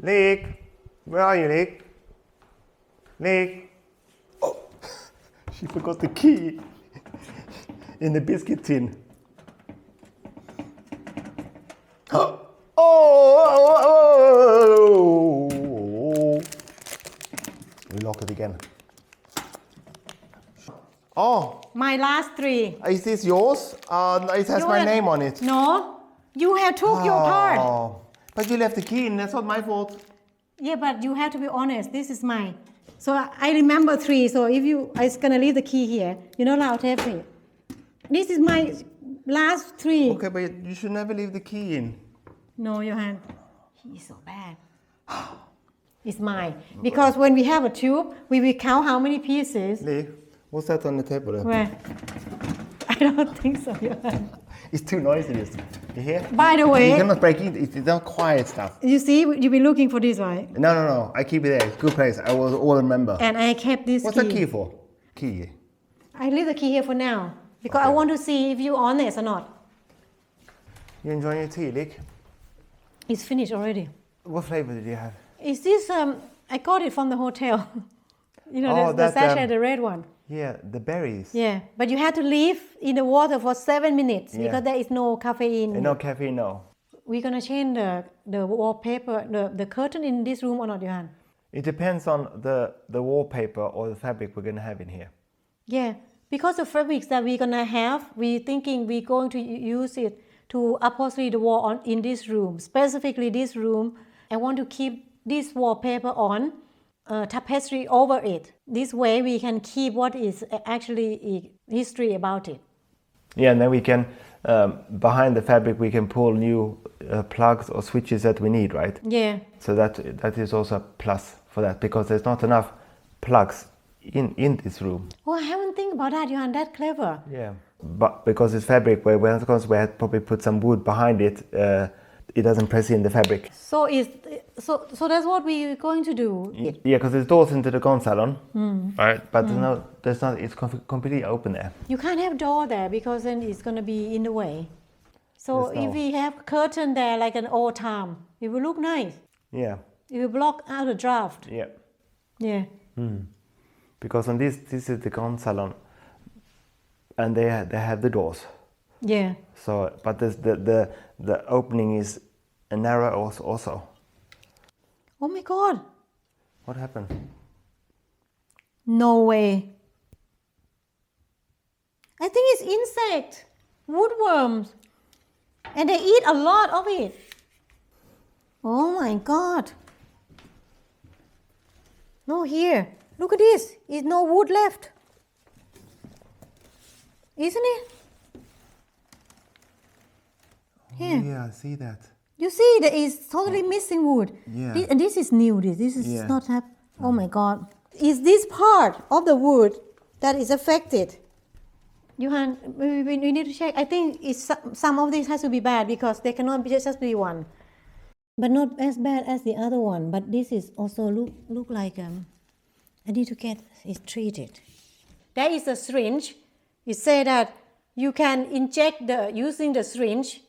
Lic, where are you, Lic? Lic. Oh, she forgot the key in the biscuit tin. Oh! We lock it again. Oh! My last 3. Is this yours? It has my name on it. No, you have took your part. But you left the key in, that's not my fault. Yeah, but you have to be honest. This is mine. So I remember 3. So if I'm gonna leave the key here. You're not allowed to have it. This is my last 3. Okay, but you should never leave the key in. No, Johan. He's so bad. It's mine. Because when we have a tube, we will count how many pieces. Lic, what's that on the table there? Where? I don't think so, Johan. It's too noisy, this. You hear? By the way, you cannot break it. It's not quiet stuff. you see, you've been looking for this, right? No. I keep it there. It's a good place. I will all remember. And I kept this What's key. that key for? Key. I leave the key here for now. Because I want to see if you're honest or not. You enjoying your tea, Lic? It's finished already. What flavor did you have? Is this, I got it from the hotel. You know, Oh, the that, sachet, the red one. Yeah, the berries. Yeah, but you had to leave in the water for 7 minutes Yeah. because there is no caffeine. No caffeine, no. We're going to change the wallpaper, the curtain in this room or not, Johan? It depends on the wallpaper or the fabric we're going to have in here. Yeah, because the fabrics that we're going to have, we're thinking we're going to use it to upholster the wall in this room. Specifically this room, I want to keep this wallpaper on, tapestry over it. This way we can keep what is actually history about it. Yeah, and then we can, behind the fabric, we can pull new plugs or switches that we need, right? Yeah. So that is also a plus for that, because there's not enough plugs in this room. Oh, I haven't think about that, Johan. That clever. Yeah. But because it's fabric, we had probably put some wood behind it, it doesn't press in the fabric. So so that's what we're going to do. Yeah, because there's doors into the gun salon, right? But there's not. It's completely open there. You can't have door there because then it's going to be in the way. So if we have curtain there like an old time, it will look nice. Yeah. It will block out the draft. Yeah. Yeah. Because on this is the gun salon, and they have the doors. Yeah. So, but the opening is narrow also. Oh my God. What happened? No way. I think it's insect, woodworms, and they eat a lot of it. Oh my God. No, here. Look at this. There's no wood left. Isn't it? Here. Oh, yeah, I see that. You see, there is totally missing wood. Yeah. And this is new. This is not oh my God. Is this part of the wood that is affected? Johan, we need to check. I think some of this has to be bad because they cannot just be one. But not as bad as the other one. But this is also look like I need to get it treated. There is a syringe. It says that you can inject using the syringe,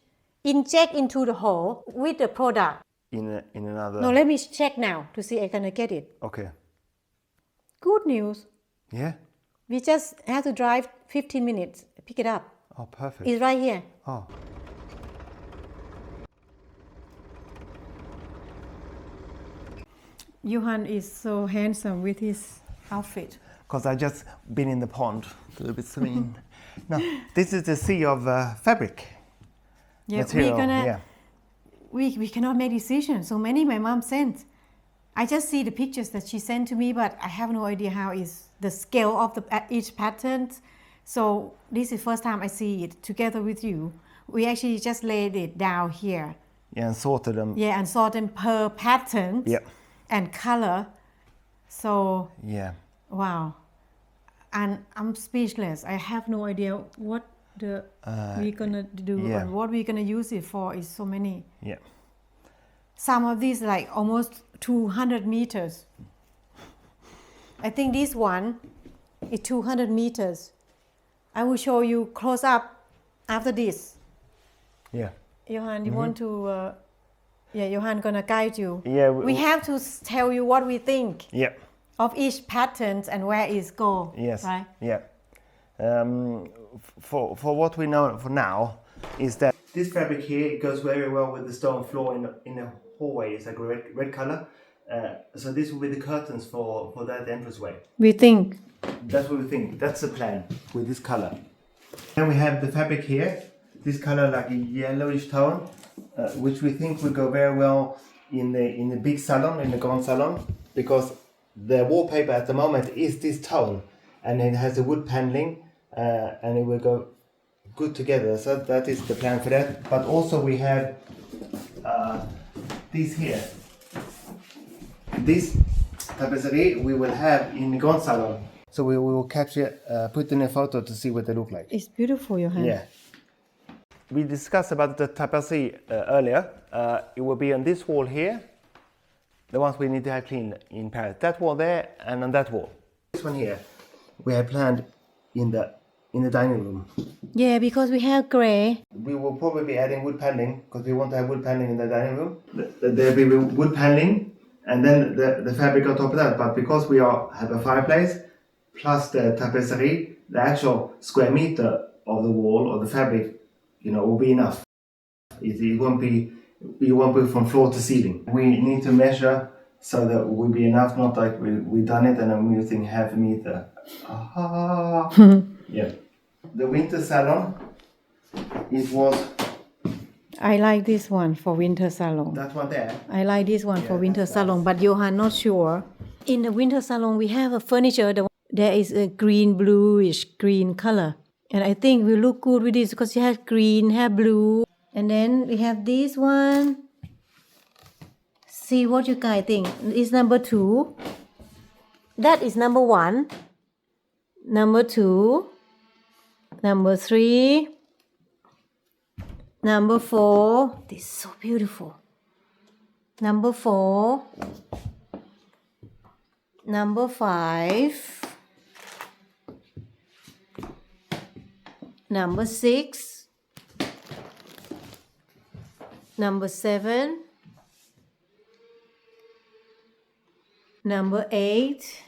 inject into the hole with the product. In another. No, let me check now to see if I can get it. Okay. Good news. Yeah. We just have to drive 15 minutes. Pick it up. Oh, perfect. It's right here. Oh. Johan is so handsome with his outfit. Because I just been in the pond, a little bit swimming. No, this is the sea of fabric. Yeah, material. we cannot make decisions. So many my mom sent. I just see the pictures that she sent to me, but I have no idea how is the scale of each pattern. So this is the first time I see it together with you. We actually just laid it down here. Yeah, and sorted them. Yeah, and sort them per pattern. Yeah. And color. So yeah. Wow. And I'm speechless. I have no idea what we're gonna do and what we're gonna use it for is so many. Yeah. Some of these like almost 200 meters. I think this one is 200 meters. I will show you close up after this. Yeah. Johan, you want to Yeah, Johan gonna guide you. Yeah, we have to tell you what we think Yeah. of each pattern and where it's go. Yes. Right. Yeah. For what we know for now is that this fabric here, it goes very well with the stone floor in the hallway. It's like a red color. So this will be the curtains for that entranceway. We think. That's what we think. That's the plan with this color. Then we have the fabric here. This color, like a yellowish tone, which we think will go very well in the big salon, in the grand salon, because the wallpaper at the moment is this tone, and it has the wood paneling, and it will go good together. So that is the plan for that. But also we have these here. This tapestry we will have in the grand salon. So we will capture, put in a photo to see what they look like. It's beautiful, Johan. Yeah. We discussed about the tapestry earlier. It will be on this wall here, the ones we need to have clean in Paris. That wall there and on that wall. This one here, we have planned in the dining room. Yeah, because we have gray. We will probably be adding wood paneling because we want to have wood paneling in the dining room. There will be wood paneling and then the fabric on top of that. But because we have a fireplace plus the tapestry, the actual square meter of the wall or the fabric, will be enough. It won't be from floor to ceiling. We need to measure so that will be enough, not like we done it and I'm using half a meter. Yeah. The winter salon, it was... I like this one for winter salon. That one there? I like this one for winter that's salon, but Johan not sure. In the winter salon, we have a furniture. There is a bluish green color. And I think we look good with this because you have green, have blue. And then we have this one. See what you guys think. It's number 2. That is number 1. Number 2. Number 3. Number 4. This is so beautiful. Number 4. Number 5. Number 6. Number 7. Number 8.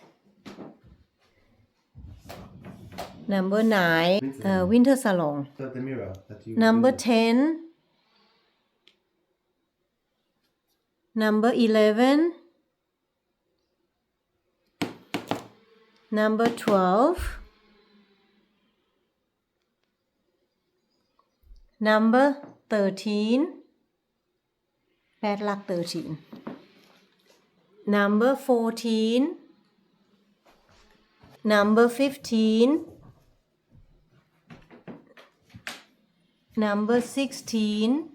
Number 9. Winter salon. The mirror that you Number 10. Number 11. Number 12. Number 13. Bad luck 13. Number 14. Number 15. Number 16.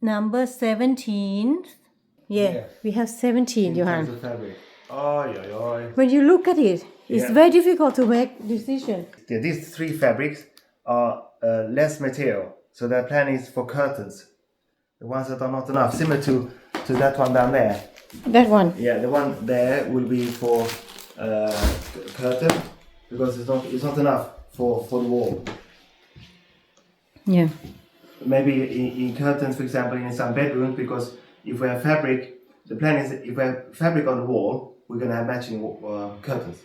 Number 17. Yeah, we have 17, Johan. When you look at it, it's very difficult to make decision. Yeah, these 3 fabrics are less material, so their plan is for curtains. The ones that are not enough, similar to that one down there. That one? Yeah, the one there will be for curtain because it's not enough for the wall. Yeah. Maybe in curtains, for example, in some bedrooms, because if we have fabric, the plan is if we have fabric on the wall, we're going to have matching curtains.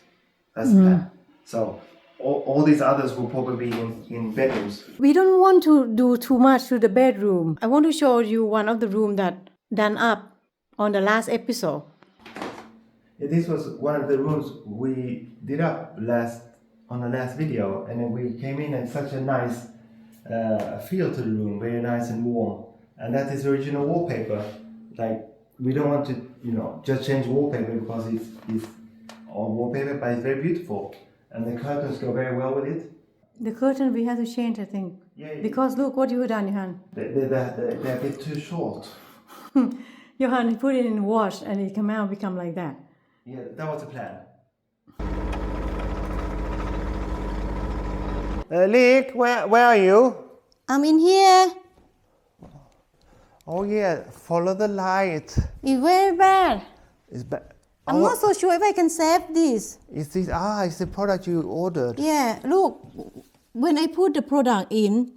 That's the plan. So all these others will probably be in bedrooms. We don't want to do too much to the bedroom. I want to show you one of the room that done up on the last episode. Yeah, this was one of the rooms we did up on the last video, and then we came in and such a nice feel to the room, very nice and warm. And that is original wallpaper. Like, we don't want to, just change wallpaper because it's all wallpaper, but it's very beautiful. And the curtains go very well with it. The curtain we have to change, I think. Yeah. Because look what you have done, Johan. They're a bit too short. Johan, you put it in wash and it become like that. Yeah, that was the plan. Lic, where are you? I'm in here. Oh yeah, follow the light. It's very bad. It's bad. I'm not so sure if I can save this. Is this it's the product you ordered? Yeah, look, when I put the product in,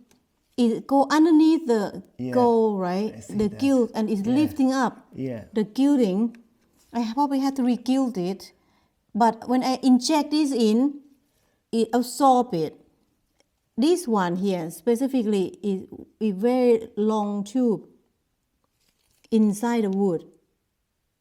it go underneath the gold, right? The that. gilt, and it's lifting up the gilding. I probably have to re-gild it, but when I inject this in, it absorbs it. This one here specifically is a very long tube inside the wood.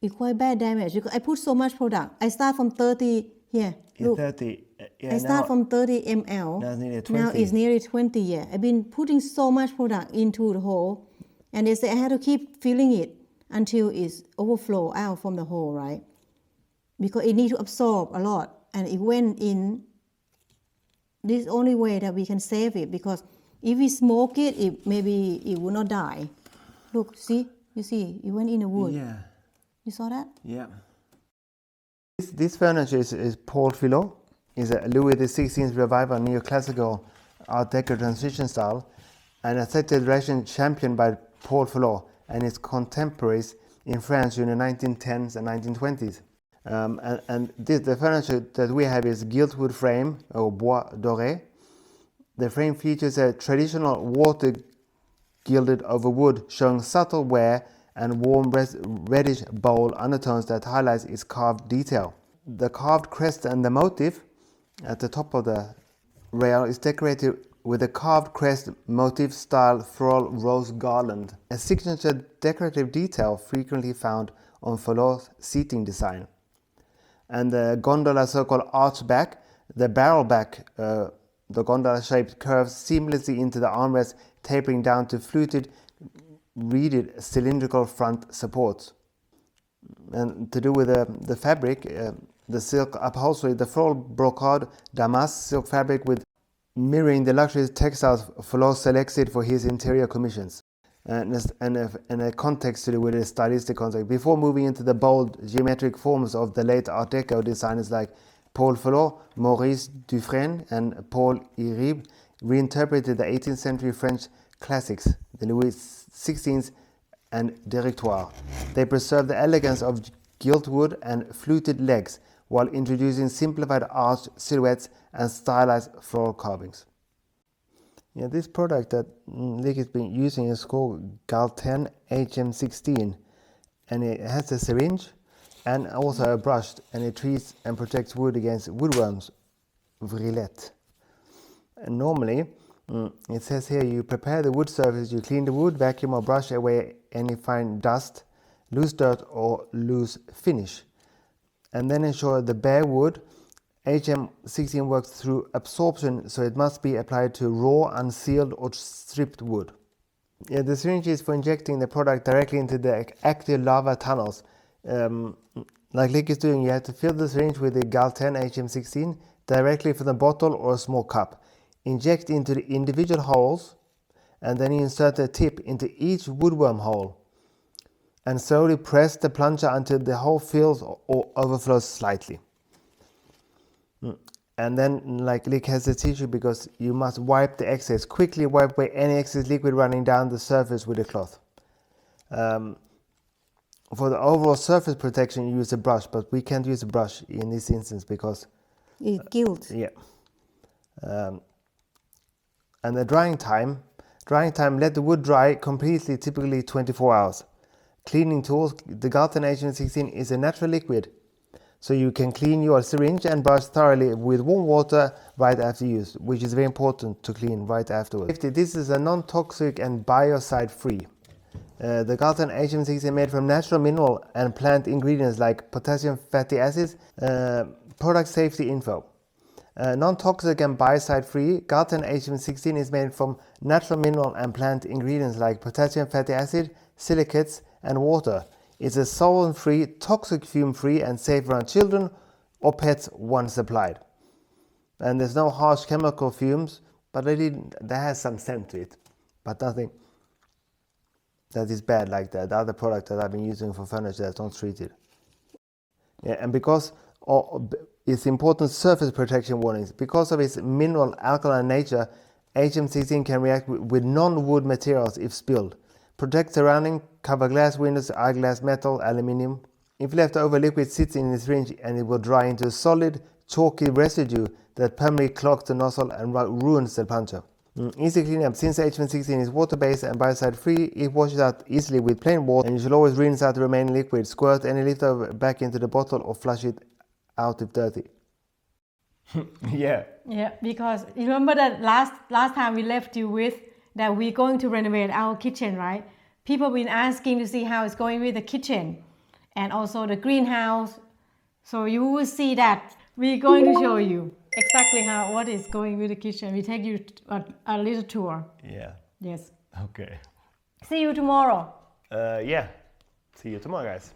It's quite bad damage because I put so much product. I start from 30 here. Look. 30. I start from 30 ml. Now it's nearly 20. Now it's nearly 20. Yeah, I've been putting so much product into the hole, and they say I had to keep filling it until it's overflow out from the hole, right? Because it needs to absorb a lot, and it went in. This is the only way that we can save it, because if we smoke it, maybe it will not die. Look, see, you see, it went in the wood. Yeah. You saw that? Yeah. This furniture is Paul Filot. Is a Louis XVI revival neoclassical Art Deco transition style, an aesthetic direction championed by Paul Filot and his contemporaries in France during the 1910s and 1920s. The furniture that we have is gilt wood frame or bois doré. The frame features a traditional water gilded over wood, showing subtle wear and warm reddish bold undertones that highlights its carved detail. The carved crest and the motif at the top of the rail is decorated with a carved crest motif style floral rose garland, a signature decorative detail frequently found on Filot's seating design. And the gondola so-called arch back, the barrel back, the gondola shaped curves seamlessly into the armrest, tapering down to fluted, reeded cylindrical front supports. And to do with the fabric, the silk upholstery, the floral brocade damask silk fabric with mirroring the luxury textiles Filot selected for his interior commissions, and a context to do with a stylistic context. Before moving into the bold geometric forms of the late Art Deco designers like Paul Filot, Maurice Dufresne, and Paul Iribe reinterpreted the 18th century French classics, the Louis XVI and Directoire. They preserved the elegance of gilt wood and fluted legs, while introducing simplified arched silhouettes and stylized floral carvings. Yeah, this product that Lic has been using is called Galten HM16, and it has a syringe and also a brush, and it treats and protects wood against woodworms, vrillet. And normally, it says here, you prepare the wood surface, you clean the wood, vacuum or brush away any fine dust, loose dirt or loose finish, and then ensure the bare wood. HM16 works through absorption, so it must be applied to raw, unsealed or stripped wood. Yeah, the syringe is for injecting the product directly into the active lava tunnels. Like Lic is doing, you have to fill the syringe with the Galten HM16 directly from the bottle or a small cup. Inject into the individual holes, and then you insert the tip into each woodworm hole, and slowly press the plunger until the hole fills or overflows slightly. And then, like Lic has a tissue, because you must wipe the excess. Quickly wipe away any excess liquid running down the surface with a cloth. For the overall surface protection, you use a brush, but we can't use a brush in this instance because it's gilt. Yeah. And the drying time, let the wood dry completely, typically 24 hours. Cleaning tools, the Galten HM16 is a natural liquid, so you can clean your syringe and brush thoroughly with warm water right after use, which is very important to clean right afterwards. This is a non-toxic and biocide free. The Galten HM16 is made from natural mineral and plant ingredients like potassium fatty acids. Product safety info. Non-toxic and biocide free, Galten HM16 is made from natural mineral and plant ingredients like potassium fatty acid, silicates and water. It's a solvent-free, toxic fume-free and safe around children or pets once applied. And there's no harsh chemical fumes, but there has some scent to it, but nothing that is bad like the other product that I've been using for furniture that's not treated. Yeah, and because its important surface protection warnings, because of its mineral alkaline nature, HM16 can react with non-wood materials if spilled. Protect surrounding, cover glass windows, eyeglass, metal, aluminium. If leftover liquid sits in the syringe, and it will dry into a solid, chalky residue that permanently clogs the nozzle and ruins the plunger. Easy cleanup. Since H116 is water-based and biocide-free, it washes out easily with plain water, and you should always rinse out the remaining liquid. Squirt any leftover back into the bottle or flush it out if dirty. Yeah. Yeah, because you remember that last time we left you with that we're going to renovate our kitchen, right? People have been asking to see how it's going with the kitchen and also the greenhouse. So you will see that. We're going to show you exactly what is going with the kitchen. We take you a little tour. Yeah. Yes. Okay. See you tomorrow. Yeah. See you tomorrow, guys.